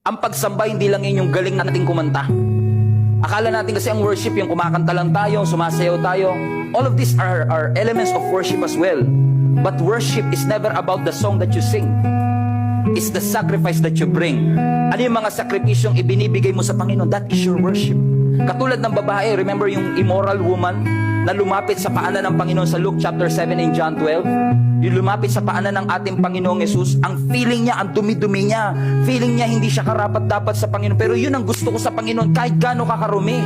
Ang pagsamba hindi lang yun yung galing nating kumanta. Akala natin kasi ang worship yung kumakanta lang tayo, sumasayaw tayo. All of these are elements of worship as well. But worship is never about the song that you sing. It's the sacrifice that you bring. Ano yung mga sakripisyong ibinibigay mo sa Panginoon? That is your worship. Katulad ng babae, remember yung immoral woman na lumapit sa paanan ng Panginoon sa Luke chapter 7 and John 12? Yung lumapit sa paanan ng ating Panginoong Jesus, ang feeling niya, ang dumi-dumi niya. Feeling niya hindi siya karapat-dapat sa Panginoon. Pero yun ang gusto ko sa Panginoon, kahit gaano ka karumi.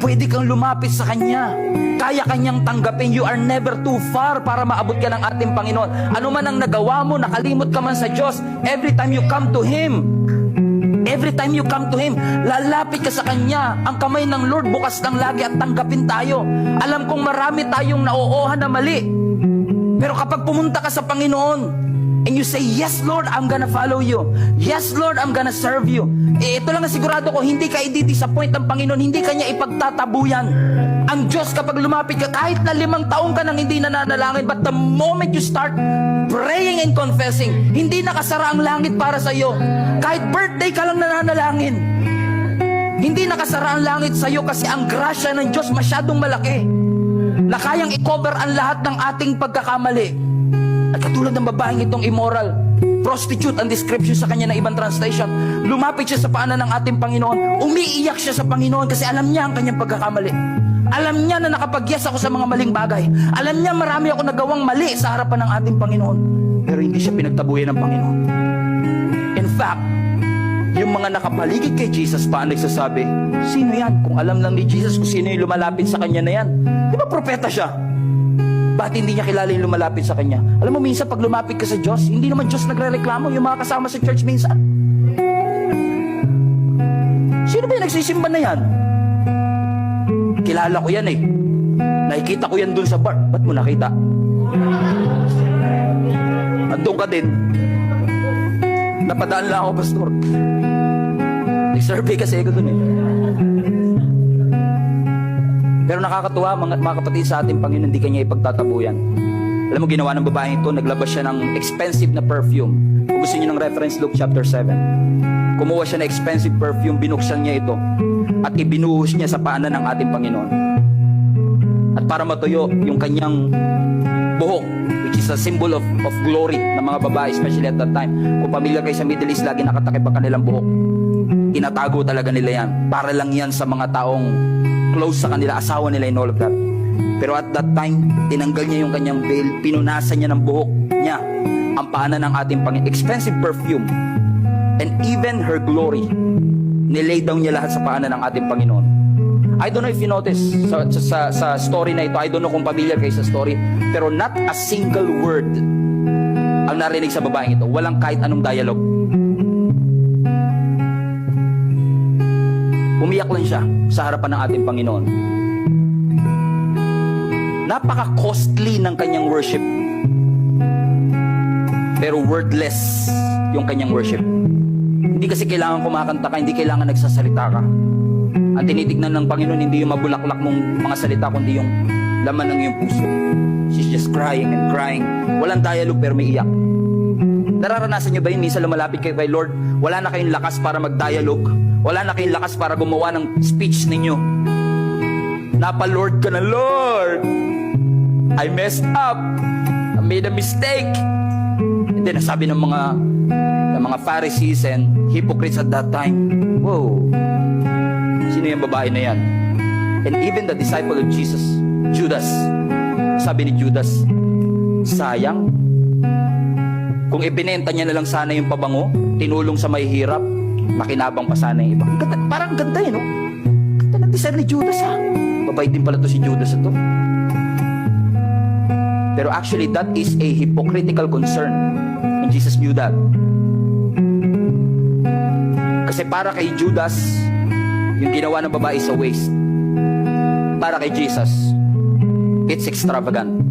Pwede kang lumapit sa Kanya. Kaya Kanyang tanggapin. You are never too far para maabot ka ng ating Panginoon. Ano man ang nagawa mo, nakalimot ka man sa Diyos, every time you come to Him, lalapit ka sa Kanya. Ang kamay ng Lord bukas lang lagi at tanggapin tayo. Alam kong marami tayong naoohan na mali. Pero kapag pumunta ka sa Panginoon, and you say, yes Lord, I'm gonna follow you. Yes Lord, I'm gonna serve you. Ito lang ang sigurado ko, hindi ka i-disappoint ng Panginoon, hindi ka niya ipagtatabuyan. Ang Diyos kapag lumapit ka, kahit na 5 taong ka nang hindi nananalangin, but the moment you start praying and confessing, hindi nakasara ang langit para sa iyo. Kahit birthday ka lang nananalangin, hindi nakasara ang langit sa iyo kasi ang grasya ng Diyos masyadong malaki na kayang i-cover ang lahat ng ating pagkakamali. At katulad ng babaeng itong immoral, prostitute ang description sa kanya ng ibang translation, lumapit siya sa paanan ng ating Panginoon, umiiyak siya sa Panginoon kasi alam niya ang kanyang pagkakamali. Alam niya na nakapagyas ako sa mga maling bagay. Alam niya marami ako nagawang mali sa harapan ng ating Panginoon. Pero hindi siya pinagtabuyan ng Panginoon. In fact, yung mga nakapaligid kay Jesus pa ang nagsasabi, sino yan? Kung alam lang ni Jesus kung sino yung lumalapit sa kanya na yan. Di ba propeta siya? Bakit hindi niya kilala yung lumalapit sa kanya? Alam mo, minsan pag lumapit ka sa Diyos, hindi naman Diyos nagre-reklamo, yung mga kasama sa church minsan. Sino ba yung nagsisimba na yan? Kilala ko yan eh. Nakikita ko yan dun sa bar. Ba't mo nakita? Andun ka din. Napadaan lang ako, pastor. Nag-survey kasi ako dun eh. Pero nakakatuwa, mga kapatid sa ating Panginoon, hindi kanya ipagtatabuyan. Alam mo, ginawa ng babaeng ito, naglabas siya ng expensive na perfume. Kung gusto niyo ng reference, Luke chapter 7. Kumuha siya ng expensive perfume, binuksan niya ito, at ibinuhos niya sa paanan ng ating Panginoon. At para matuyo yung kanyang buhok, which is a symbol of glory ng mga babae, especially at that time. Kung familiar kayo sa Middle East, lagi nakatakip ang kanilang buhok. Tinatago talaga nila yan. Para lang yan sa mga taong close sa kanila, asawa nila and all of that. Pero at that time, tinanggal niya yung kanyang veil, pinunasan niya ng buhok niya ang paanan ng ating Panginoon. Expensive perfume. And even her glory, nilay down niya lahat sa paanan ng ating Panginoon. I don't know if you notice sa story na ito, I don't know kung familiar kayo sa story, pero not a single word ang narinig sa babaeng ito. Walang kahit anong dialogue. Umiyak lang siya sa harapan ng ating Panginoon. Napaka-costly ng kanyang worship. Pero wordless yung kanyang worship. Hindi kasi kailangan kumakanta ka, hindi kailangan nagsasalita ka. Ang tinitignan ng Panginoon, hindi yung mabulaklak mong mga salita, kundi yung laman ng iyong puso. She's just crying and crying. Walang dialogue pero may iyak. Nararanasan niyo ba yun? Minsan lumalapit kayo kay Lord, wala na kayong lakas para mag-dialogue. Wala na kayong lakas para gumawa ng speech ninyo. Napa-Lord ka na, Lord! I messed up. I made a mistake. And then nasabi ng mga Pharisees and hypocrites at that time, whoa, sino yung babae na yan? And even the disciple of Jesus, Judas, sabi ni Judas, sayang, kung ibinenta niya na lang sana yung pabango, tinulong sa may hirap, makinabang pa sana yung iba. Parang ganda eh, no? Ganda ng design ni Judas, ha? Babay din pala to si Judas ito. Pero actually, that is a hypocritical concern. And Jesus knew that. Kasi para kay Judas, yung ginawa ng babae sa waste. Para kay Jesus, it's extravagant.